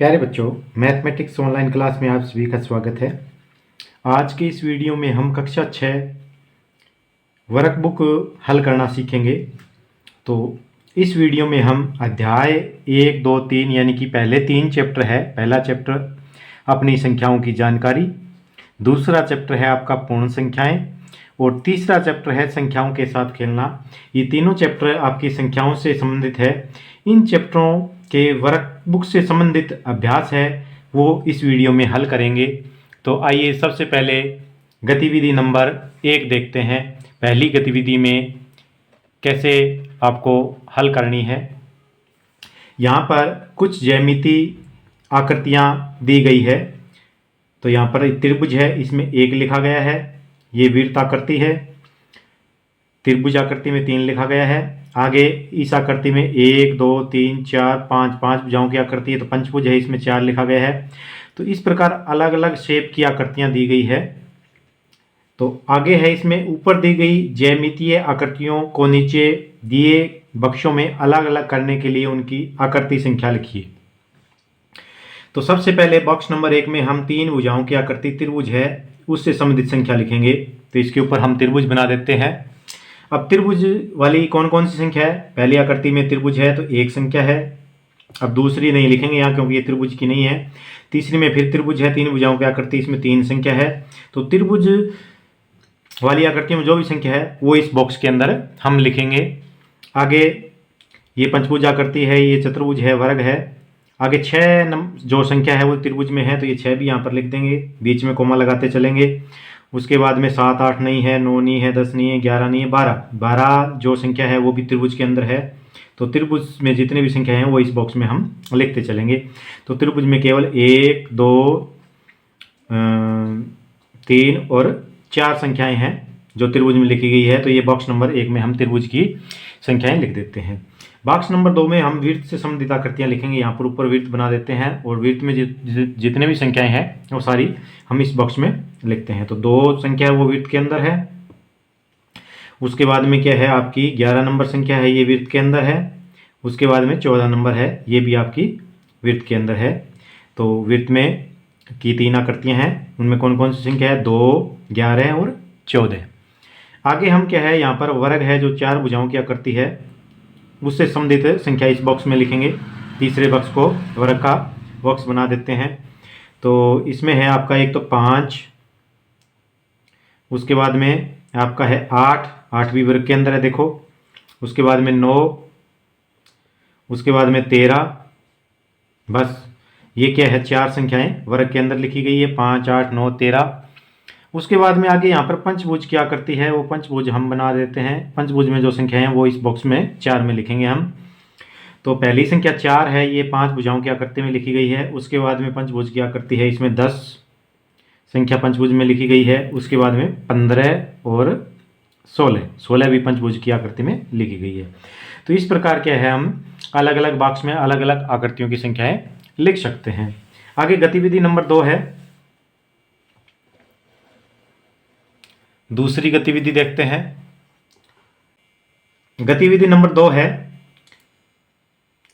प्यारे बच्चों, mathematics online class में आप सभी का स्वागत है। आज के इस वीडियो में हम कक्षा 6 वर्कबुक हल करना सीखेंगे। तो इस वीडियो में हम अध्याय 1, 2, 3 यानी कि पहले 3 चैप्टर है। पहला चैप्टर अपनी संख्याओं की जानकारी, दूसरा चैप्टर है आपका पूर्ण संख्याएं और तीसरा चैप्टर है संख्याओं के साथ खेलना। ये तीनों चैप्टर आपकी संख्याओं से संबंधित है। इन चैप्टरों के वर्कबुक से संबंधित अभ्यास है वो इस वीडियो में हल करेंगे। तो आइए सबसे पहले गतिविधि नंबर 1 देखते हैं। पहली गतिविधि में कैसे आपको हल करनी है। यहाँ पर कुछ ज्यामिति आकृतियाँ दी गई है। तो यहाँ पर त्रिभुज है, इसमें 1 लिखा गया है। ये वृत्त आकृति है। त्रिभुज आकृति में 3 लिखा गया है। आगे इस आकृति में 1, 2, 3, 4, 5 भुजाओं की आकृति है, तो पंचभुज है, इसमें 4 लिखा गया है। तो इस प्रकार अलग अलग शेप की आकृतियां दी गई है। तो आगे है इसमें ऊपर दी गई ज्यामितीय आकृतियों को नीचे दिए बक्सों में अलग अलग करने के लिए उनकी आकृति संख्या लिखिए। तो सबसे पहले बॉक्स नंबर 1 में हम 3 भुजाओं की आकृति त्रिभुज है उससे संबंधित संख्या लिखेंगे। तो इसके ऊपर हम त्रिभुज बना देते हैं। अब त्रिभुज वाली कौन कौन सी संख्या है। पहली आकृति में त्रिभुज है तो 1 संख्या है। अब दूसरी नहीं लिखेंगे यहाँ क्योंकि ये त्रिभुज की नहीं है। तीसरी में फिर त्रिभुज है, 3 भुजाओं की आकृति, इसमें 3 संख्या है। तो त्रिभुज वाली आकृति में जो भी संख्या है वो इस बॉक्स के अंदर हम लिखेंगे। आगे ये पंचभुज आकृति है, ये चतुर्भुज है, वर्ग है। आगे 6 जो संख्या है वो त्रिभुज में है तो ये 6 भी यहाँ पर लिख देंगे, बीच में कोमा लगाते चलेंगे। उसके बाद में 7, 8 नहीं है, 9 नहीं है, 10 नहीं है, 11 नहीं है, 12 जो संख्या है वो भी त्रिभुज के अंदर है। तो त्रिभुज में जितने भी संख्या हैं वो इस बॉक्स में हम लिखते चलेंगे। तो त्रिभुज में केवल 1, 2, 3 और 4 संख्याएं हैं जो त्रिभुज में लिखी गई है। तो ये बॉक्स नंबर 1 में हम त्रिभुज की संख्याएं लिख देते हैं। बॉक्स नंबर 2 में हम वृत्त से संबंधित आकृतियां लिखेंगे। यहाँ पर ऊपर वृत्त बना देते हैं और वृत्त में जितने भी संख्याएं हैं वो सारी हम इस बॉक्स में लिखते हैं। तो 2 संख्या है वो वृत्त के अंदर है। उसके बाद में क्या है आपकी 11 नंबर संख्या है, ये वृत्त के अंदर है। उसके बाद में 14 नंबर है, ये भी आपकी वृत्त के अंदर है। तो वृत्त में की 3 आकृतियां हैं, उनमें कौन कौन सी संख्या है, 2, 11 और 14। आगे हम क्या है यहाँ पर वर्ग है जो 4 भुजाओं की आकृति है उससे संबंधित संख्या इस बॉक्स में लिखेंगे। तीसरे बॉक्स को वर्ग का बॉक्स बना देते हैं। तो इसमें है आपका एक तो 5, उसके बाद में आपका है 8 भी वर्ग के अंदर है देखो। उसके बाद में 9, उसके बाद में 13। बस ये क्या है 4 संख्याएं वर्ग के अंदर लिखी गई है, 5, 8, 9, 13। उसके बाद में आगे यहाँ पर पंचभुज की आकृति है, वो पंचभुज हम बना देते हैं। पंचभुज में जो संख्या है वो इस बॉक्स में 4 में लिखेंगे हम। तो पहली संख्या 4 है, ये 5 भुजाओं की आकृति में लिखी गई है। उसके बाद में पंचभुज की आकृति है, इसमें 10 संख्या पंचभुज में लिखी गई है। उसके बाद में 15 और 16 भी पंचभुज की आकृति में लिखी गई है। तो इस प्रकार क्या है हम अलग अलग बॉक्स में अलग अलग आकृतियों की संख्याएं लिख सकते हैं। आगे गतिविधि नंबर 2 है। दूसरी गतिविधि देखते हैं। गतिविधि नंबर 2 है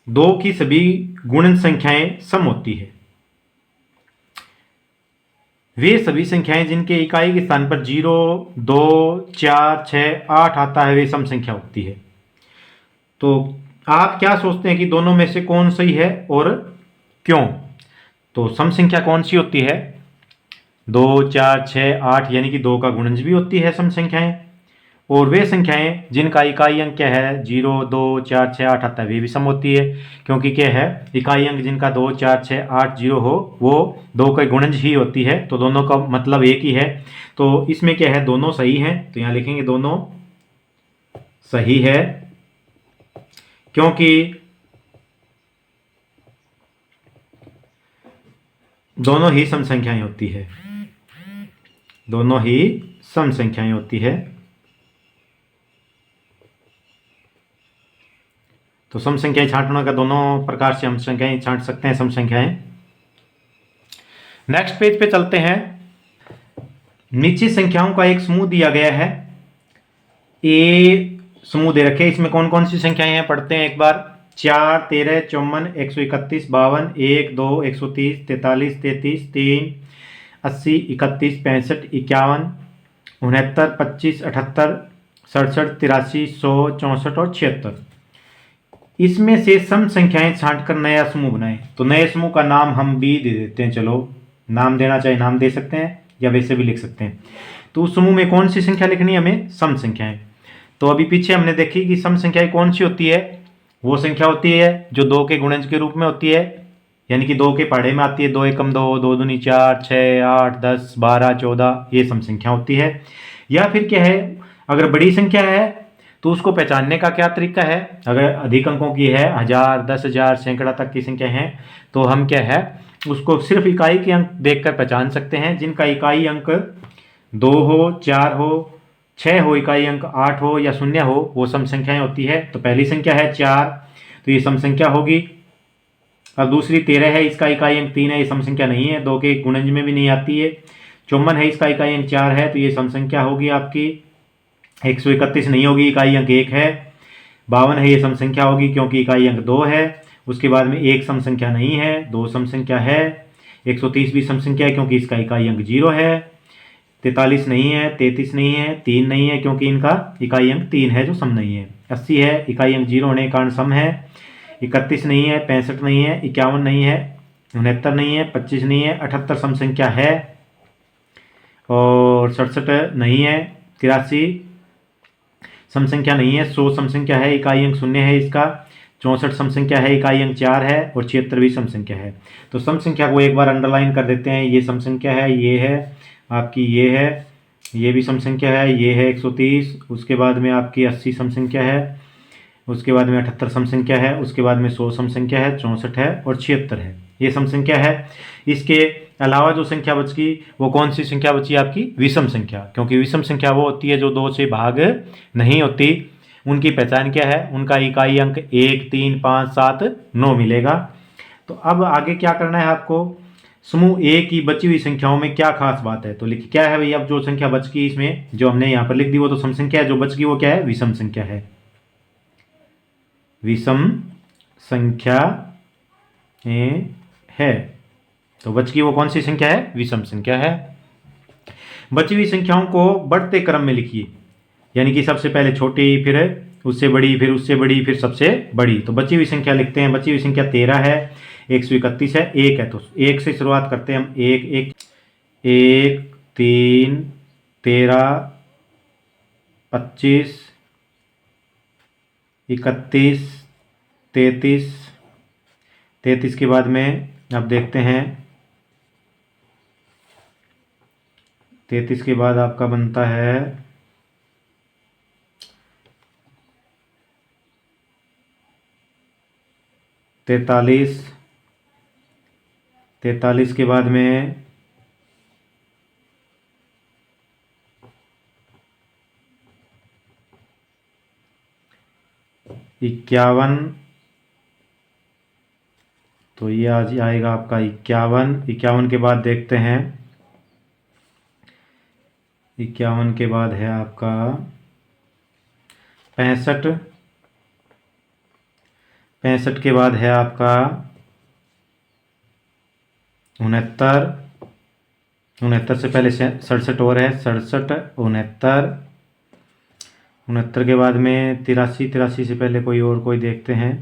2 की सभी गुणन संख्याएं सम होती है। वे सभी संख्याएं जिनके इकाई के स्थान पर 0, 2, 4, 6, 8 आता है वे सम संख्या होती है। तो आप क्या सोचते हैं कि दोनों में से कौन सही है और क्यों। तो सम संख्या कौन सी होती है, 2, 4, 6, 8 यानी कि 2 का गुणज भी होती है सम संख्याएं। और वे संख्याएं जिनका इकाई अंक क्या है 0, 2, 4, 6, 8 आता है वे भी सम होती है। क्योंकि क्या है इकाई अंक जिनका 2, 4, 6, 8, 0 हो वो 2 का गुणज ही होती है। तो दोनों का मतलब एक ही है। तो इसमें क्या है दोनों सही हैं, तो यहाँ लिखेंगे दोनों सही है क्योंकि दोनों ही सम संख्याएं होती है। दोनों ही सम संख्याएं होती है। तो सम संख्याएं छांटने का दोनों प्रकार से हम संख्याएं छांट सकते हैं, सम संख्याएं। नेक्स्ट पेज पे चलते हैं। नीचे संख्याओं का एक समूह दिया गया है, ए समूह दे रखे। इसमें कौन कौन सी संख्याएं हैं पढ़ते हैं एक बार। 4, 13, 54, 131, 52, 1, 2, 130, 43, 33, 3, 80, 31, 65, 51, 69, 25, 78, 67, 83, 100, 64 और 76। इसमें से सम संख्याएं छांटकर नया समूह बनाएं। तो नए समूह का नाम हम बी दे देते हैं। चलो, नाम देना चाहे नाम दे सकते हैं या वैसे भी लिख सकते हैं। तो उस समूह में कौन सी संख्या लिखनी है हमें? सम संख्याएं। तो अभी पीछे हमने देखी कि सम संख्याएं कौन सी होती है। वो संख्या होती है जो 2 के गुणज के रूप में होती है, यानी कि 2 के पहाड़े में आती है। 2 एकम 2, 2 दूनी 4, 6, 8, 10, 12, 14, ये सम संख्या होती है। या फिर क्या है, अगर बड़ी संख्या है तो उसको पहचानने का क्या तरीका है? अगर अधिक अंकों की है, 1000, 10,000, सैकड़ा तक की संख्या है, तो हम क्या है उसको सिर्फ इकाई के अंक देखकर पहचान सकते हैं। जिनका इकाई अंक 2 हो, 4 हो, 6 हो, इकाई अंक 8 हो या 0 हो, वो सम संख्याएं होती है। तो पहली संख्या है 4, तो ये सम संख्या होगी। अब दूसरी 13 है, इसका इकाई अंक 3 है, ये सम संख्या नहीं है, 2 के गुणज में भी नहीं आती है। 54 है, इसका इकाई अंक 4 है, तो ये सम संख्या होगी आपकी। 131 नहीं होगी, इकाई अंक 1 है। 52 है, ये सम संख्या होगी क्योंकि इकाई अंक 2 है। उसके बाद में 1 सम संख्या नहीं है, 2 सम संख्या है। 130 भी सम संख्या है क्योंकि इसका इकाई अंक 0 है। 43 नहीं है, 33 नहीं है, 3 नहीं है क्योंकि इनका इकाई अंक 3 है जो सम नहीं है। 80 है, इकाई अंक 0 होने के कारण सम है। 31 नहीं है, 65 नहीं है, 51 नहीं है, 69 नहीं है, 25 नहीं है, 78 सम संख्या है और 67 नहीं है। 83 सम संख्या नहीं है। 100 सम संख्या है, इकाई अंक 0 है इसका। 64 सम संख्या है, इकाई अंक 4 है और 76 भी सम संख्या है। तो सम संख्या को एक बार अंडरलाइन कर देते हैं। ये सम संख्या है, ये है आपकी, ये है, ये भी सम संख्या है, ये है 130। उसके बाद में आपकी 80 सम संख्या है, उसके बाद में 78 सम संख्या है, उसके बाद में 100 सम संख्या है, 64 है और 76 है, ये सम संख्या है। इसके अलावा जो संख्या बची वो कौन सी संख्या बची? आपकी विषम संख्या। क्योंकि विषम संख्या वो होती है जो 2 से भाग नहीं होती। उनकी पहचान क्या है? उनका इकाई अंक 1, 3, 5, 7, 9 मिलेगा। तो अब आगे क्या करना है आपको? समूह ए की बची हुई संख्याओं में क्या खास बात है? तो लिखिए क्या है भाई। अब जो संख्या बच गई इसमें जो हमने यहाँ पर लिख दी वो तो सम संख्या है, जो बच गई वो क्या है? विषम संख्या है। विषम संख्या है, तो बच गई वो कौन सी संख्या है? विषम संख्या है। बची हुई संख्याओं को बढ़ते क्रम में लिखिए, यानी कि सबसे पहले छोटी, फिर उससे बड़ी, फिर उससे बड़ी, फिर सबसे बड़ी। तो बची हुई संख्या लिखते हैं। बची हुई संख्या 13 है, 131 है, 1 है, तो 1 से शुरुआत करते हैं हम। 1, 1, 1, 3, 13, 25, 31, 33। 33 के बाद में अब देखते हैं, 33 के बाद आपका बनता है 43। 43 के बाद में 51, तो ये आज आएगा आपका 51। 51 के बाद देखते हैं, 51 के बाद है आपका 65। 65 के बाद है आपका 69। 69 से पहले 67 और है, 67, 69। 69 के बाद में 83। 83 से पहले कोई और कोई देखते हैं,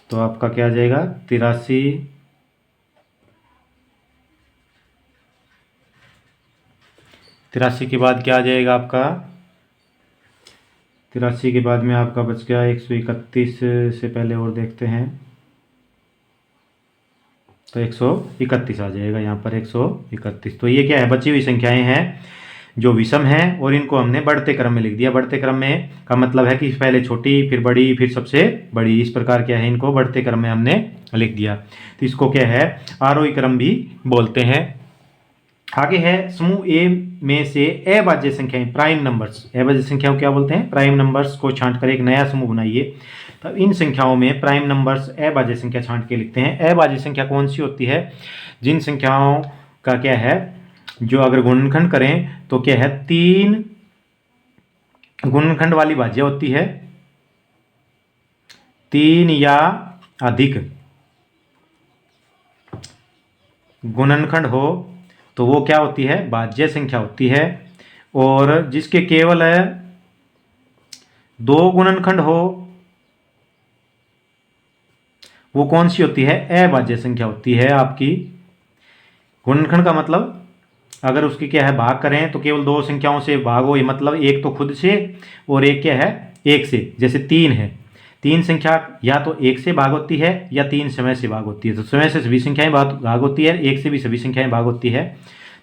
तो आपका क्या आ जाएगा? 83। 83 के बाद क्या आ जाएगा आपका? 83 के बाद में आपका बच गया 131 से पहले और देखते हैं, तो 131 आ जाएगा यहाँ पर, 131। तो ये क्या है? बची हुई संख्याएं हैं जो विषम हैं और इनको हमने बढ़ते क्रम में लिख दिया। बढ़ते क्रम में का मतलब है कि पहले छोटी, फिर बड़ी, फिर सबसे बड़ी, इस प्रकार क्या है, इनको बढ़ते क्रम में हमने लिख दिया। तो इसको क्या है? आरोही क्रम भी बोलते हैं। आगे है समूह ए में से अभाज्य संख्याएं, प्राइम नंबर्स। अभाज्य संख्याओं क्या बोलते हैं? प्राइम नंबर्स को छांटकर एक नया समूह बनाइए। तब इन संख्याओं में प्राइम नंबर्स अभाज्य संख्या छांट के लिखते हैं। अभाज्य संख्या कौन सी होती है? जिन संख्याओं का क्या है, जो अगर गुणनखंड करें तो क्या है, 3 गुणनखंड वाली भाज्य होती है, 3 या अधिक गुणनखंड हो तो वो क्या होती है, भाज्य संख्या होती है। और जिसके केवल 2 गुणनखंड हो वो कौन सी होती है, अभाज्य संख्या होती है आपकी। गुणनखंड का मतलब अगर उसकी क्या है, भाग करें तो केवल 2 संख्याओं से भाग हो, ये मतलब एक तो खुद से और एक क्या है, एक से। जैसे 3 है, 3 संख्या या तो 1 से भाग होती है या 3 समय से भाग होती है। तो समय से सभी संख्याएं भाग होती है, 1 से भी सभी संख्याएं भाग होती है।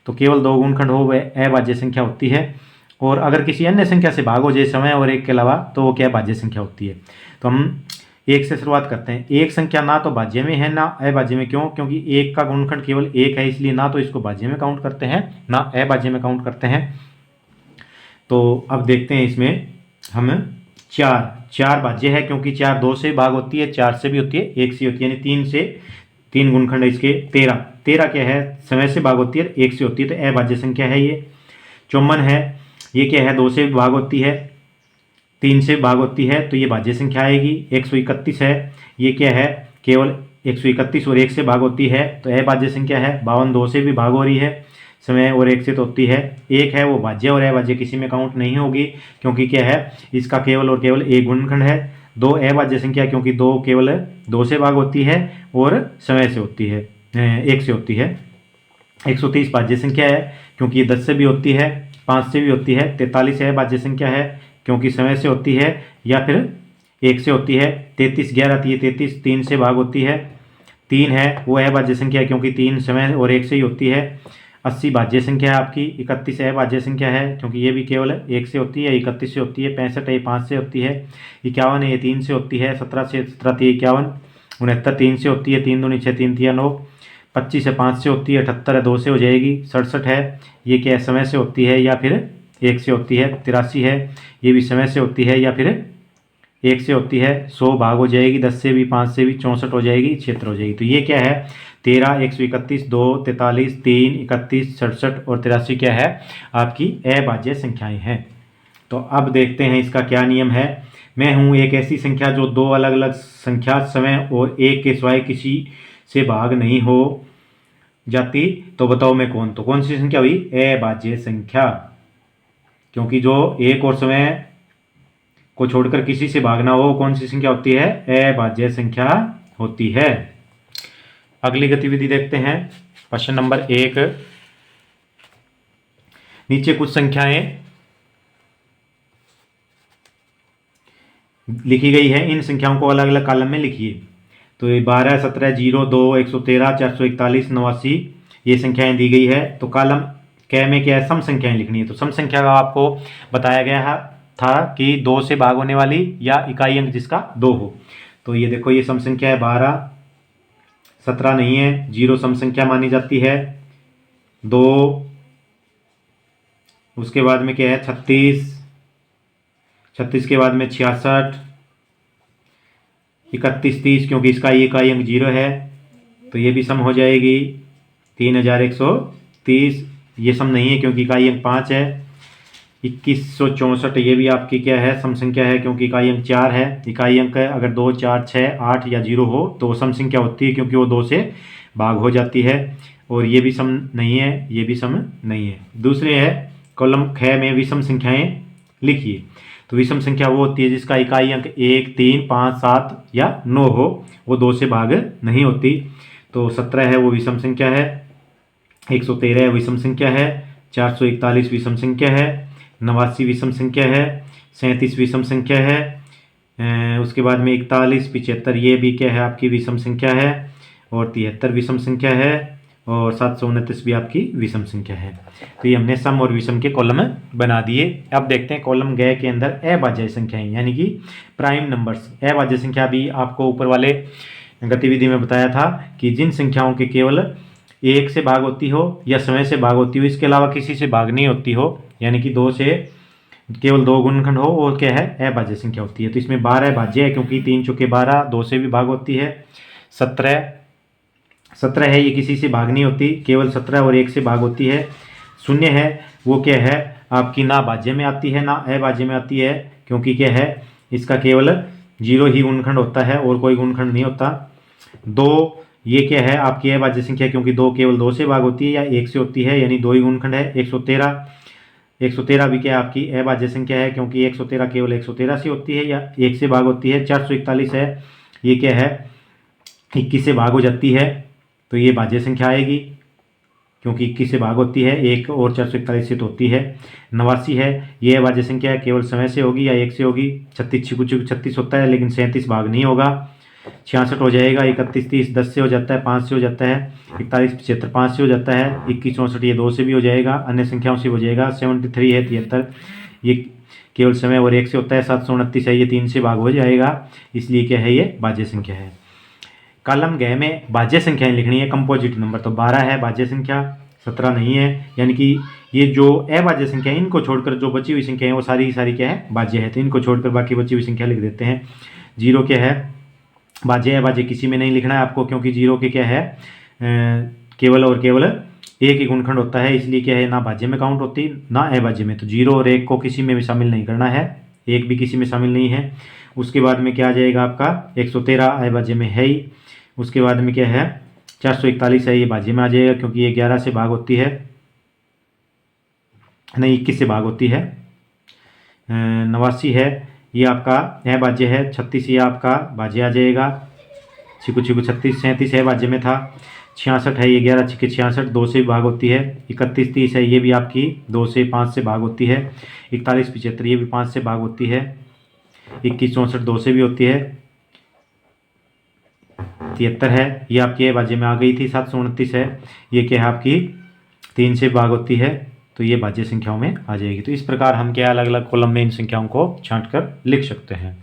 तो केवल 2 गुणनखंड हो वह अभाज्य संख्या होती है। और अगर किसी अन्य संख्या से भाग हो जाए समय और 1 के अलावा तो वो क्या भाज्य संख्या होती है। तो हम 1 से शुरुआत करते हैं। एक संख्या ना तो भाज्य में है ना अभाज्य में। क्यों? क्योंकि 1 का गुणनखंड केवल 1 है, इसलिए ना तो इसको भाज्य में काउंट करते हैं ना अभाज्य में काउंट करते हैं। तो अब देखते हैं इसमें हम 4 भाज्य है, क्योंकि 4 2 से भाग होती है, 4 से भी होती है, 1 से होती है, यानी 3 से 3 गुणनखंड है इसके। 13 क्या है, समय से भाग होती है, 1 से होती है, तो अभाज्य संख्या है ये। 54 है, ये क्या है, 2 से भाग होती है, 3 से भाग होती है, तो ये भाज्य संख्या आएगी। 131 है, ये क्या है, केवल 131 और 1 से भाग होती है, तो अभाज्य संख्या है। 52 2 से भी भाग हो रही है, समय और 1 से तो होती है। 1 है वो भाज्य और अभाज्य किसी में काउंट नहीं होगी, क्योंकि क्या है, इसका केवल और केवल 1 गुणनखंड है। 2 अभाज्य संख्या, क्योंकि 2 केवल 2 से भाग होती है और समय से होती है, 1 से होती है। 130 भाज्य संख्या है, क्योंकि ये 10 से भी होती है, 5 से भी होती है। 43 अभाज्य संख्या है, क्योंकि समय से होती है या फिर 1 से होती है। 33 11 थी, 33 3 से भाग होती है। 3 है वो अभाज्य संख्या है, क्योंकि 3 समय और 1 से ही होती है। 80 भाज्य संख्या है आपकी। 31 अभाज्य संख्या है, क्योंकि ये भी केवल 1 से होती है, 31 से होती है। 65 ये 5 से होती है। 51 है ये 3 से होती है। 17 से 17 थी 51। 69 3 से होती है, 3 दूनी 6 3 3 9। 25 है 5 से होती है। 78 है 2 से हो जाएगी। 67 है, ये क्या समय से होती है या फिर 1 से होती है। 83 है, ये भी समय से होती है या फिर 1 से होती है। 100 भाग हो जाएगी, 10 से भी 5 से भी। 64 हो जाएगी, 76 हो जाएगी। तो ये क्या है, 13 131 2 43 3 31 67 और 83 क्या है, आपकी अभाज्य संख्याएं हैं। तो अब देखते हैं इसका क्या नियम है। मैं हूं एक ऐसी संख्या जो 2 अलग अलग संख्या समय और 1 के सिवाय किसी से भाग नहीं हो जाती, तो बताओ मैं कौन। तो कौन सी संख्या हुई, अभाज्य संख्या, क्योंकि जो 1 और समय को छोड़कर किसी से भागना हो कौन सी संख्या होती है, अभाज्य संख्या होती है। अगली गतिविधि देखते हैं। क्वेश्चन नंबर 1, नीचे कुछ संख्याएं लिखी गई है, इन संख्याओं को अलग अलग कॉलम में लिखिए। तो ये 12 17 0 2 113 441 89 ये संख्याएं दी गई है। तो कॉलम क में क्या है, सम संख्याएं लिखनी है। तो सम संख्या का आपको बताया गया था कि 2 से भाग होने वाली या इकाई अंक जिसका 2 हो। तो ये देखो, ये सम संख्या है। 12 17 नहीं है, 0 सम संख्या मानी जाती है। 2, उसके बाद में क्या है 36, 36 के बाद में 66, 31 30, क्योंकि इसका ये इकाई अंक 0 है, तो ये भी सम हो जाएगी। 3130 ये सम नहीं है, क्योंकि इकाई अंक 5 है। 2164 ये भी आपकी क्या है, सम संख्या है, क्योंकि इकाई अंक 4 है। इकाई अंक अगर 2 4 6 8 या 0 हो तो सम संख्या होती है, क्योंकि वो 2 से भाग हो जाती है। और ये भी सम नहीं है, ये भी सम नहीं है। दूसरे है कॉलम ख में विषम संख्याएं लिखिए। तो विषम संख्या वो होती है जिसका इकाई अंक 1 3 5 7 या 9 हो, वो 2 से भाग नहीं होती। तो 17 है वो विषम संख्या है। 113 विषम संख्या है। 441 विषम संख्या है। 89 विषम संख्या है। 37 विषम संख्या है। उसके बाद में 41 75 ये भी क्या है, आपकी विषम संख्या है। और 73 विषम संख्या है। और 729 भी आपकी विषम संख्या है। तो ये हमने सम और विषम के कॉलम बना दिए। अब देखते हैं कॉलम ग के अंदर अभाज्य संख्याएं, यानी कि प्राइम नंबर्स। अभाज्य संख्या भी आपको ऊपर वाले गतिविधि में बताया था कि जिन संख्याओं के केवल 1 से भाग होती हो या समय से भाग होती हो, इसके अलावा किसी से भाग नहीं होती हो, यानी कि 2 से केवल 2 गुणनखंड हो, वो क्या है, अभाज्य संख्या होती है। तो इसमें 12 भाज्य है, क्योंकि 3 चौके 12, 2 से भी भाग होती है। 17 17 है ये किसी से भाग नहीं होती, केवल 17 और 1 से भाग होती है। 0 है वो क्या है आपकी ना भाज्य में आती है ना अभाज्य में आती है, क्योंकि क्या है इसका केवल 0 ही गुणनखंड होता है और कोई गुणनखंड नहीं होता। 2 ये क्या है आपकी अभाज्य संख्या, क्योंकि 2 केवल 2 से भाग होती है या 1 से होती है, यानी 2 ही गुणनखंड है। 113 भी क्या है आपकी अभाज्य संख्या है, क्योंकि 113 केवल 113 से होती है या 1 से भाग होती है। 441 है ये क्या है 21 से भाग हो जाती है, तो ये भाज्य संख्या आएगी, क्योंकि 21 से भाग होती है, 1 और 441 से तो होती है। 89 है ये अभाज्य संख्या है, केवल समय से होगी या 1 से होगी। 36 36 होता है लेकिन 37 भाग नहीं होगा। 66 हो जाएगा, 31 30 10 से हो जाता है, 5 से हो जाता है। 41 75 5 से हो जाता है। 21 64 ये 2 से भी हो जाएगा, अन्य संख्याओं से हो जाएगा। 73 है 73 ये केवल समय और 1 से होता है। 729 है ये 3 से भाग हो जाएगा, इसलिए क्या है ये भाज्य संख्या है। कॉलम ग में भाज्य संख्याएं लिखनी है, कंपोजिट नंबर। तो 12 है भाज्य संख्या, 17 नहीं है, यानी कि ये जो अभाज्य संख्या है इनको छोड़कर जो बची हुई संख्या है वो सारी की सारी क्या है भाज्य है, तो इनको छोड़कर बाकी बची हुई संख्या लिख देते हैं। 0 क्या है भाज्य अभाज्य किसी में नहीं लिखना है आपको, क्योंकि 0 के क्या है केवल और केवल 1 ही गुणनखंड होता है, इसलिए क्या है ना भाज्य में काउंट होती ना अभाज्य में। तो 0 और 1 को किसी में भी शामिल नहीं करना है, 1 भी किसी में शामिल नहीं है। उसके बाद में क्या आ जाएगा आपका 113 अभाज्य में है ही। उसके बाद में क्या है 441 है ये भाज्य में आ जाएगा, क्योंकि ये 11 से भाग होती है, नहीं 21 से भाग होती है। 89 है ये आपका अभाज्य है। 36 ये आपका भाज्य आ जाएगा, छिकु छिकु 36 37 है भाज्य में था। 66 है ये 11 छिके 66 2 से भाग होती है। 31 30 है ये भी आपकी 2 से 5 से भाग होती है। 41 75 ये भी 5 से भाग होती है। 21 64 2 से भी होती है। 73 है ये आपकी अभाज्य में आ गई थी। 729 है ये क्या है आपकी 3 से भाग होती है, तो ये भाज्य संख्याओं में आ जाएगी। तो इस प्रकार हम क्या अलग अलग कॉलम में इन संख्याओं को छांट कर लिख सकते हैं।